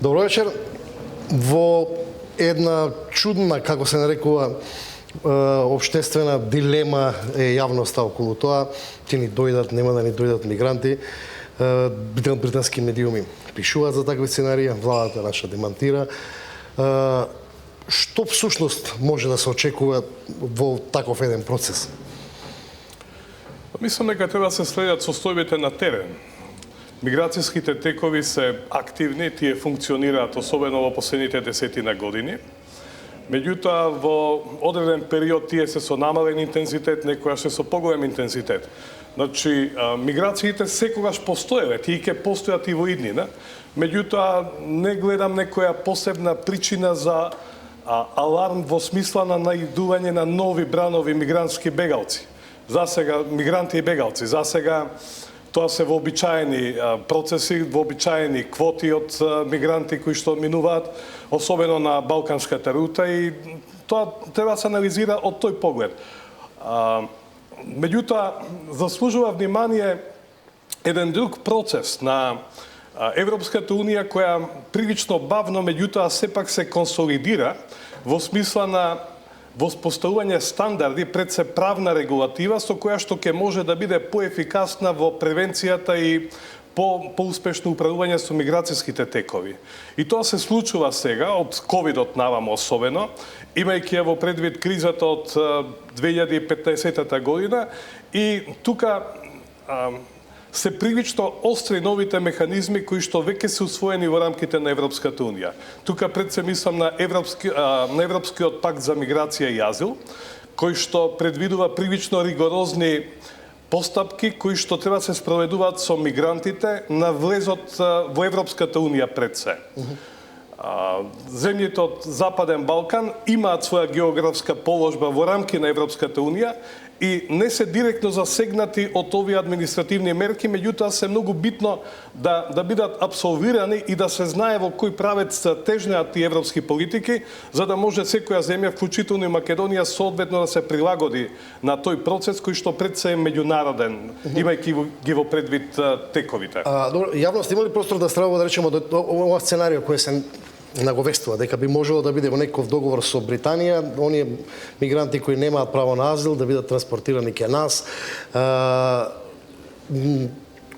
Добро вечер. Во една чудна, како се нарекува, општествена дилема е јавноста околу тоа, ќе ни дојдат, нема да ни дојдат мигранти. Британски медиуми пишуваат за такви сценарии, владата наша демантира. Што всушност може да се очекува во таков еден процес? Мислам дека треба да се следат состојбите на терен. Миграцијските текови се активни, тие функционираат особено во последните десетина години. Меѓутоа, во одреден период тие се со намален интензитет, некојаш се со поголем интензитет. Значи, миграциите секогаш постоеле, тие ќе постојат и во иднина. Меѓутоа, не гледам некоја посебна причина за аларм во смисла на наидување на нови бранови мигрантски бегалци. Засега, мигранти и бегалци, засега тоа се вообичаени процеси, вообичаени квоти од мигранти кои што минуваат, особено на балканската рута, и тоа треба да се анализира од тој поглед. Меѓутоа, заслужува внимание еден друг процес на Европската Унија, која прилично бавно, меѓутоа сепак се консолидира во смисла на воспоставување стандарди пред се правна регулатива со која што ќе може да биде поефикасна во превенцијата и поуспешно управување со миграцијските текови. И тоа се случува сега, од ковидот навамо особено, имајќи во предвид кризата од 2015 година, и тука се прилично остри новите механизми кои што веќе се усвоени во рамките на Европската Унија. Тука пред се мислам на Европскиот пакт за миграција и азил, кој што предвидува прилично ригорозни постапки кои што треба да се спроведуваат со мигрантите на влезот во Европската Унија пред се. Земјите од Западен Балкан имаат своја географска положба во рамки на Европската Унија и не се директно засегнати од овие административни мерки, меѓутоа се многу битно да бидат абсолвирани и да се знае во кој правец тежнеат тие европски политики, за да може секоја земја, вклучително и Македонија, соодветно да се прилагоди на тој процес кој што пред се е меѓународен, имајќи ги во предвид тековите. Добро, јавност има ли простор да стравува, да речеме, ова сценарио кој се наговестува дека би можело да биде во некој договор со Британија, оние мигранти кои немаат право на азил да бидат транспортирани ке нас?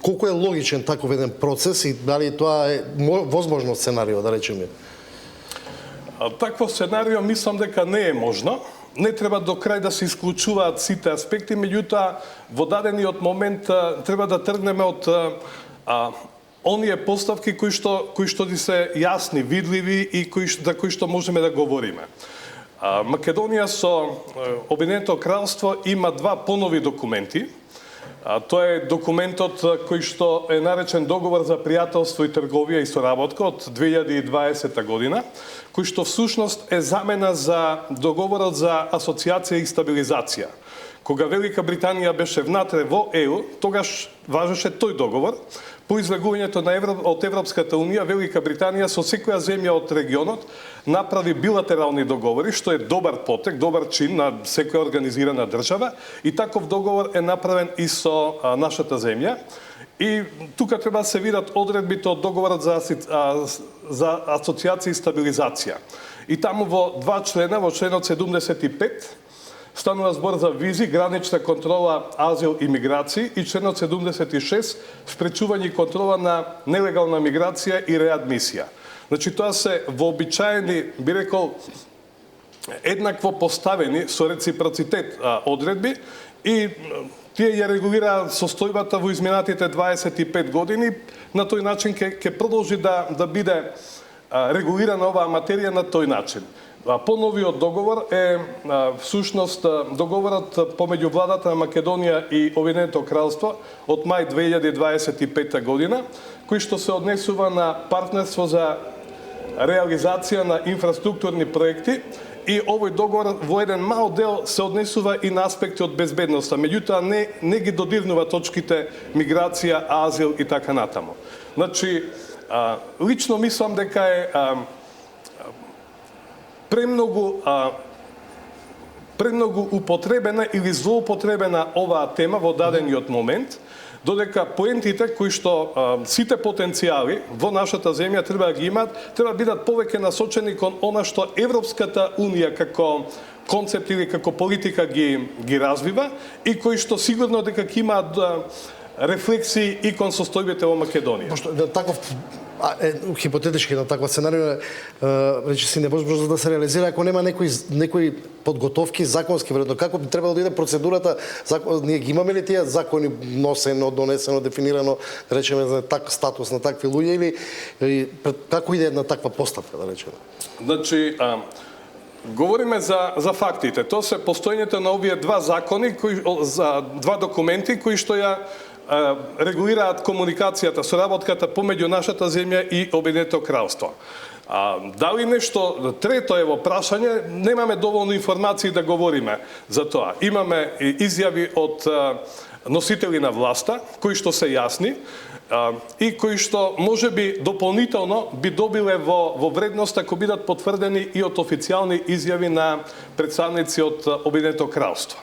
Колку е логичен таков еден процес и дали тоа е возможно сценарио, да речеме? Такво сценарио мислам дека не е можно. Не треба до крај да се исклучуваат сите аспекти, меѓутоа во дадениот момент треба да тргнеме од оние поставки кои што ни се јасни, видливи и за кои што можеме да говориме. Македонија со Обединетото кралство има два понови документи. Тоа е документот кој што е наречен Договор за пријателство и трговија и соработка од 2020 година, кој што всушност е замена за договорот за асоциација и стабилизација. Кога Велика Британија беше внатре во ЕУ, тогаш важеше тој договор. По излегувањето од Европската Унија, Велика Британија со секоја земја од регионот направи билатерални договори, што е добар потек, добар чин на секоја организирана држава, и таков договор е направен и со нашата земја. И тука треба да се видат одредбите од договорот за асоциација и стабилизација. И таму во два члена, во членот 75, станува збор за визи, гранична контрола, азил и миграција, и членот 76 спречување и контрола на нелегална миграција и реадмисија. Значи, тоа се вообичаени, би рекол, еднакво поставени со реципроцитет одредби, и тие ја регулира состојбата во изминатите 25 години. На тој начин ќе продолжи да биде регулирана оваа материја на тој начин. Поновиот договор е всушност договорот помеѓу владата на Македонија и Обединетото кралство од мај 2025 година, кој што се однесува на партнерство за реализација на инфраструктурни проекти, и овој договор во еден мал дел се однесува и на аспекти од безбедноста, меѓутоа не ги додирнува точките миграција, азил и така натаму. Значи, лично мислам дека е премногу употребена или злоупотребена оваа тема во дадениот момент, додека поентите кои што сите потенцијали во нашата земја треба да ги имаат, треба да бидат повеќе насочени кон она што Европската унија како концепт или како политика ги развива и кои што сигурно дека ќе имаат рефлексии и кон состојбите во Македонија. Пошто на таков хипотетички на таква сценарио речиси невозможно да се реализира ако нема некои подготовки законски, веројатно како би требало да иде процедурата, ние ги имаме ли тие закони носено, донесено, дефинирано, да речеме за статус на такви луѓе или како иде една таква постапка, да речеме? Значи, говориме за фактите. Тоа се постоењето на овие два закони, за два документи кои што ја регулираат комуникацијата, соработката помеѓу нашата земја и Обединетото кралство. Дали нешто трето е во прашање, немаме доволно информации да говориме за тоа. Имаме изјави од носители на власта, кои што се јасни, и кои што може би дополнително би добиле во вредност ако бидат потврдени и од официјални изјави на представници од Обединетото кралство.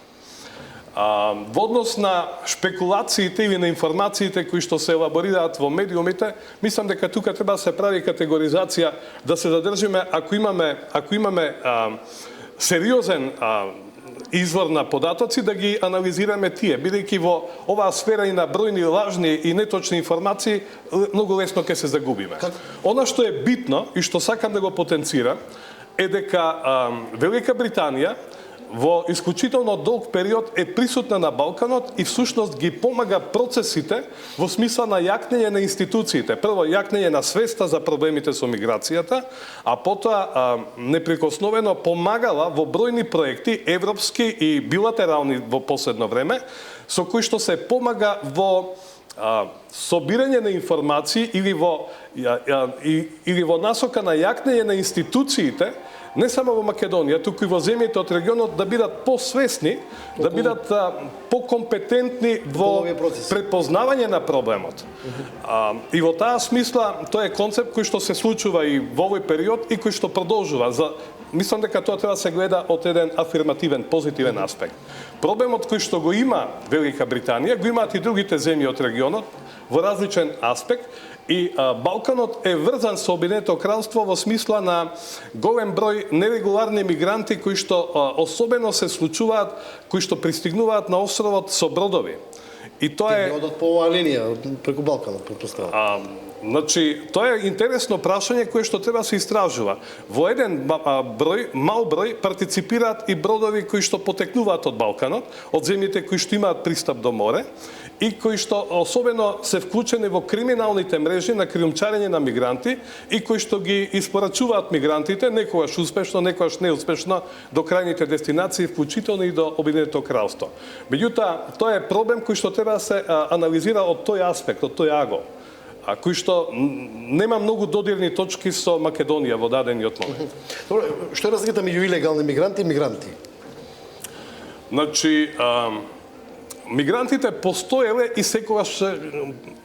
Во однос на шпекулациите или на информациите кои што се елаборираат во медиумите, мислам дека тука треба да се прави категоризација, да се задржиме ако имаме сериозен извор на податоци, да ги анализираме тие, бидејќи во оваа сфера и на бројни лажни и неточни информации многу лесно ќе се загубиме. Она што е битно и што сакам да го потенцирам е дека Велика Британија во исклучително долг период е присутна на Балканот и всушност ги помага процесите во смисла на јакнење на институциите. Прво, јакнење на свеста за проблемите со миграцијата, а потоа неприкосновено помагала во бројни проекти, европски и билатерални во последно време, со кои што се помага во собирање на информации или во насока на јакнење на институциите, не само во Македонија, туку и во земјите од регионот да бидат посвесни, да бидат покомпетентни во препознавање на проблемот. И во таа смисла, тоа е концепт кој што се случува и во овој период и кој што продолжува. Мислам дека тоа треба да се гледа од еден афирмативен, позитивен аспект. Проблемот кој што го има Велика Британија, го имаат и другите земји од регионот во различен аспект, и Балканот е врзан со Обединетото кралство во смисла на голем број нерегуларни мигранти кои што особено се случуваат, кои што пристигнуваат на островот со бродови. И тоа е одат по оваа линија преку Балканот, претпоставувам. Значи, тоа е интересно прашање кое што треба да се истражува. Во еден мал број партиципираат и бродови кои што потекнуваат од Балканот, од земјите кои што имаат пристап до море и кои што особено се вклучени во криминалните мрежи на криумчарење на мигранти и кои што ги испорачуваат мигрантите, некогаш успешно, некогаш неуспешно, до крајните дестинации, вклучително и до Обединетото кралство. Меѓутоа, тоа е проблем кој што треба да се анализира од тој аспект, од тој агол, кој што нема многу додирни точки со Македонија во дадениот момент. Добро, што е разликата меѓу илегални мигранти и мигранти? Значи, мигрантите постоеле и секогаш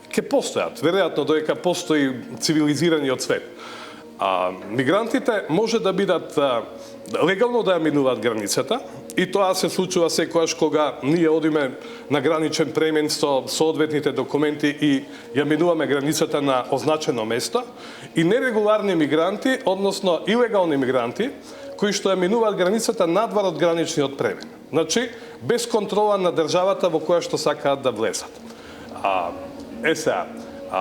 ќе постојат. Веројатно додека постои цивилизираниот свет. Мигрантите може да бидат легално да ја минуваат границата и тоа се случува секогаш кога ние одиме на граничен премен со соодветните документи и ја минуваме границата на означено место, и нерегуларни мигранти, односно илегални мигранти, кои што ја минуваат границата надвор од граничниот премен. Значи, без контрола на државата во која што сакаат да влезат.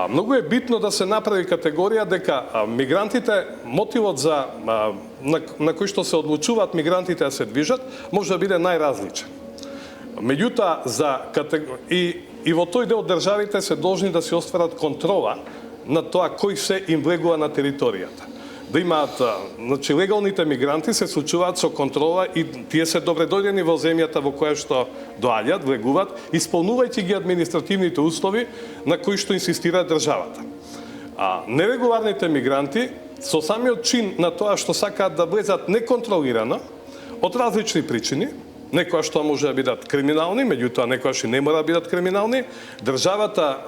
Многу е битно да се направи категорија дека мигрантите, мотивот на кој што се одлучуваат мигрантите да се движат, може да биде најразличен. Меѓутоа, и во тој дел државите се должни да се остварат контрола на тоа кој се им влегува на територијата. Да имаат, значи, легалните мигранти се случуваат со контрола и тие се добредојдени во земјата во која што доаѓаат, влегуваат, исполнувајќи ги административните услови на кои што инсистира државата. Нерегуларните мигранти, со самиот чин на тоа што сакаат да влезат неконтролирано, од различни причини, некоја што може да бидат криминални, меѓутоа некојаш и не мора да бидат криминални, државата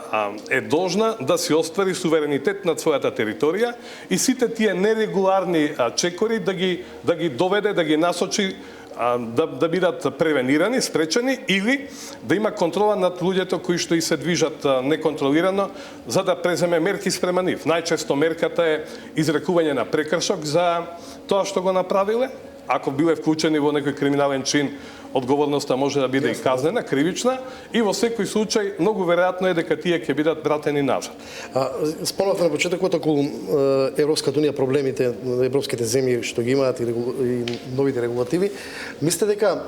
е должна да си оствари суверенитет над својата територија и сите тие нерегуларни чекори да ги доведе, да ги насочи да бидат превенирани, спречени, или да има контрола над луѓето кои што и се движат неконтролирано, за да преземе мерки спрема нив. Најчесто мерката е изрекување на прекршок за тоа што го направиле. Ако биле вклучени во некој криминален чин, одговорноста може да биде и казнена, кривична, и во секој случај многу веројатно е дека тие ќе бидат вратени назад. Спомнавте на почетокот околу Европската унија, проблемите на европските земји што ги имаат и новите регулативи. Мислите дека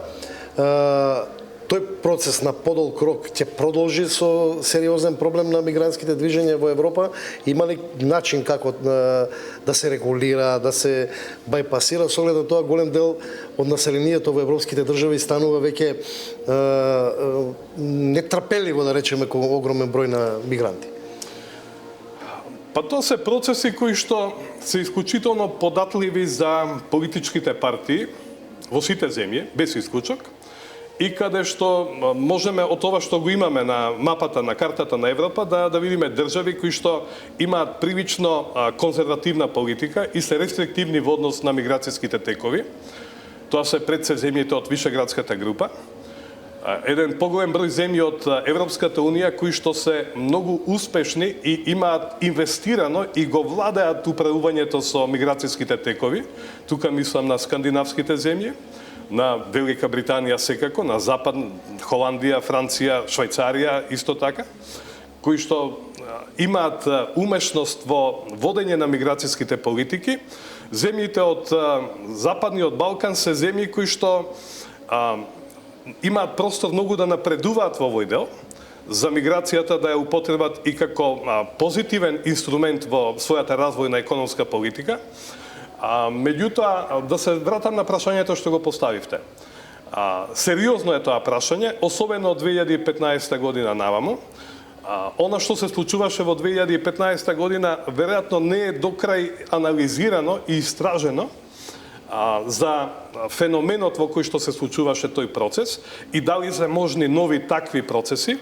тој процес на подолг рок ќе продолжи со сериозен проблем на мигрантските движења во Европа? Има ли начин како да се регулира, да се бајпасира, со оглед на тоа голем дел од населението во европските држави станува веќе нетрпеливо, да речеме, кон огромен број на мигранти? Па тоа се процеси кои што се исклучително податливи за политичките партии во сите земји, без исклучок, и каде што можеме од тоа што го имаме на мапата, на картата на Европа, да видиме држави кои што имаат привично конзервативна политика и се рестриктивни во однос на миграцијските текови. Тоа се пред се земјите од Вишеградската група. Еден поголем број земји од Европската унија кои што се многу успешни и имаат инвестирано и го владеат управувањето со миграцијските текови. Тука мислам на скандинавските земји, на Велика Британија секако, на Запад, Холандија, Франција, Швајцарија исто така, кои што имаат умешност во водење на миграцијските политики. Земјите од Западниот Балкан се земји кои што имаат простор многу да напредуваат во овој дел, за миграцијата да ја употребат и како позитивен инструмент во својата развојна економска политика. Меѓутоа, да се вратам на прашањето што го поставивте. Сериозно е тоа прашање, особено од 2015 година наваму. Она што се случуваше во 2015 година веројатно не е докрај анализирано и истражено за феноменот во кој што се случуваше тој процес и дали се можни нови такви процеси.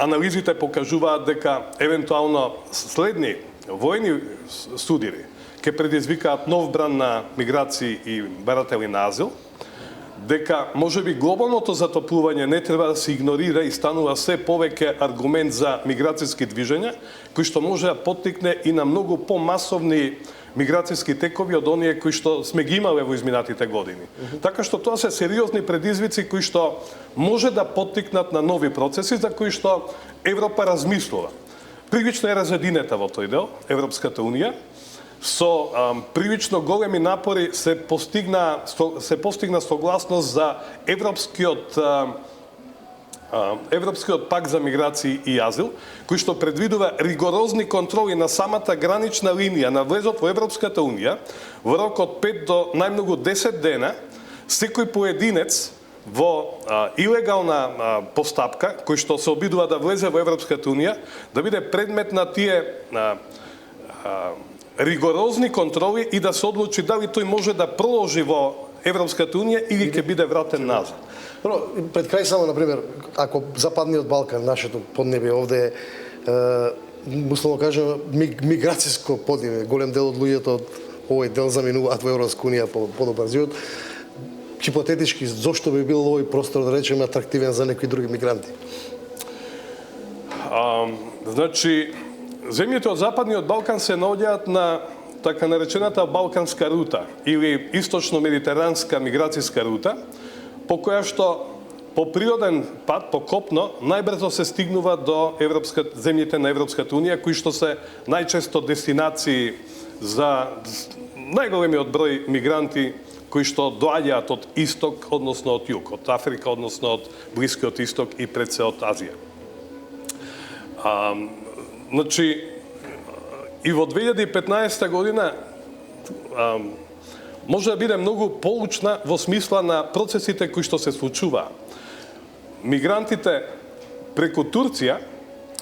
Анализите покажуваат дека евентуално следни војни судири ќе предизвикаат нов бран на миграции и баратели на азил, дека можеби глобалното затоплување не треба да се игнорира и станува се повеќе аргумент за миграцијски движења, кој што може да поттикне и на многу помасовни миграцијски текови од оние кои што сме ги имале во изминатите години. Така што тоа се сериозни предизвици кои што може да поттикнат на нови процеси за кои што Европа размислува. Привично е разединета во тој дел, Европската унија, со привично големи напори се постигна согласност за Европскиот пакт за миграција и азил, кој што предвидува ригорозни контроли на самата гранична линија на влезот во Европската унија во рок од 5 до најмногу 10 дена, секој поединец во илегална постапка, кој што се обидува да влезе во Европската унија, да биде предмет на тие ригорозни контроли и да се одлучи дали тој може да проложи во Европската унија или ќе биде вратен назад. Пред крај само, например, ако Западниот Балкан, нашето поднебие овде условно кажем, миграцијско поднебие, голем дел од луѓето од овој дел заминуваат во Европска унија по добар живот, хипотетички, зошто би бил овој простор, да речеме, атрактивен за некои други мигранти? Значи, земјите од Западниот Балкан се наоѓаат на така наречената Балканска рута или источно-медитеранска миграцијска рута, по која што по природен пат, по копно, најбрзо се стигнува до земјите на Европската унија, кои што се најчесто дестинации за најголемиот број мигранти кои што доаѓаат од исток, односно од југ, од Африка, односно од Блискиот исток и пред се од Азија. Значи, и во 2015 година може да биде многу поучна во смисла на процесите кои што се случуваат. Мигрантите преку Турција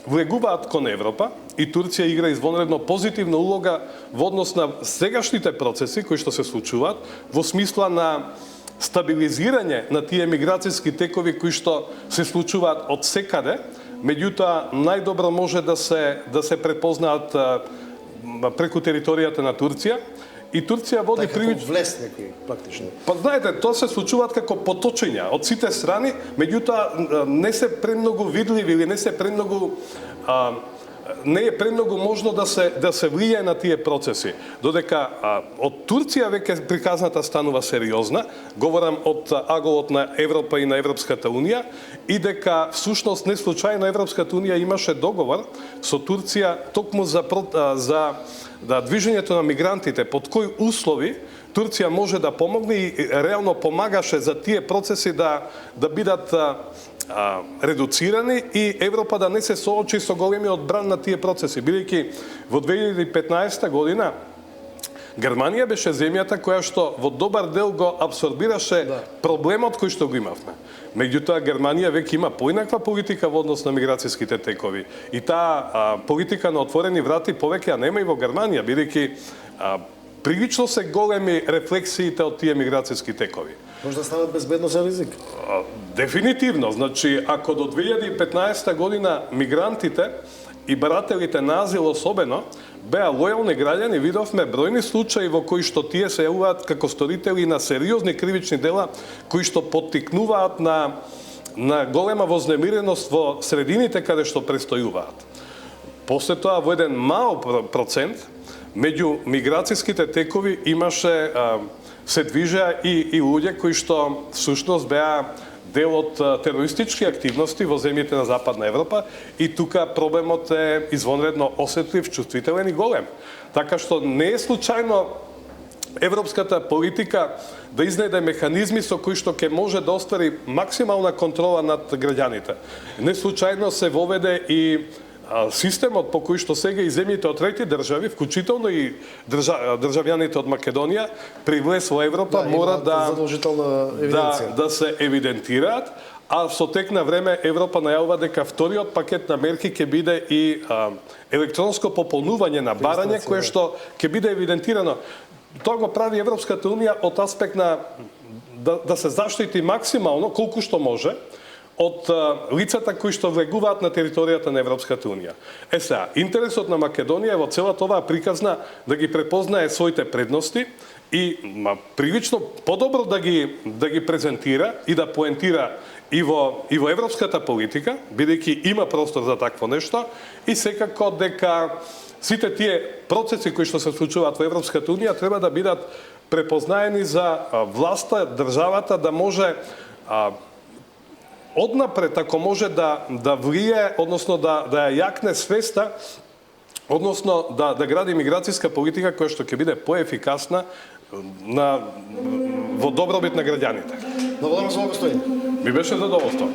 влегуваат кон Европа и Турција игра извонредно позитивна улога во однос на сегашните процеси кои што се случуваат во смисла на стабилизирање на тие миграцијски текови кои што се случуваат од секаде, меѓутоа најдобро може да се препознаат преку територијата на Турција и Турција води Така привич... како влез некој, практично. Па знаете, тоа се случуваат како поточења од сите страни, меѓутоа не се премногу видливи или не се премногу не е премногу можно да се влијае на тие процеси. Додека од Турција веќе приказната станува сериозна, говорам од аголот на Европа и на Европската Унија, и дека всушност не случајно Европската Унија имаше договор со Турција токму за движењето на мигрантите, под кои услови Турција може да помогне и реално помагаше за тие процеси да бидат редуцирани и Европа да не се соочи со големиот бран на тие процеси, бидејќи во 2015 година Германија беше земјата која што во добар дел го абсорбираше проблемот кој што го имавме. Меѓутоа Германија веќе има поинаква политика во однос на миграцијските текови и таа политика на отворени врати повеќе ја нема и во Германија, бидејќи прилично се големи рефлексиите од тие миграцијски текови. Може да станат безбедносен ризик? Дефинитивно. Значи, ако до 2015 година мигрантите и барателите на азил особено беа лојални граѓани, видовме бројни случаи во кои што тие се јавуваат како сторители на сериозни кривични дела кои што поттикнуваат на голема вознемиреност во средините каде што престојуваат. После тоа во еден мал процент меѓу миграцијските текови имаше се движеа и луѓе кои што всушност беа дел од терористички активности во земјите на Западна Европа и тука проблемот е извонредно осетлив, чувствителен и голем. Така што не е случајно европската политика да изнајде механизми со кои што ќе може да оствари максимална контрола над граѓаните. Не случајно се воведе и системот по кој што сега и земјите од трети држави, вклучително и државјаните од Македонија, при влез во Европа мора да се евидентираат, а со тек на време Европа најавува дека вториот пакет на мерки ќе биде и електронско пополнување на барање кое што ќе биде евидентирано. Тоа го прави Европската Унија од аспект на да се заштити максимално колку што може од лицата кои што влегуваат на територијата на Европската Унија. Сега, интересот на Македонија во целата оваа приказна да ги препознае своите предности и прилично подобро да ги презентира и да поентира и во европската политика, бидејќи има простор за такво нешто, и секако дека сите тие процеси кои што се случуваат во Европската Унија треба да бидат препознаени за власта, државата да може однапред, ако може да влие, односно да ја јакне свеста, односно да гради миграцијска политика која што ќе биде поефикасна во добробит на граѓаните. Благодарам за овој. Ми беше задоволство.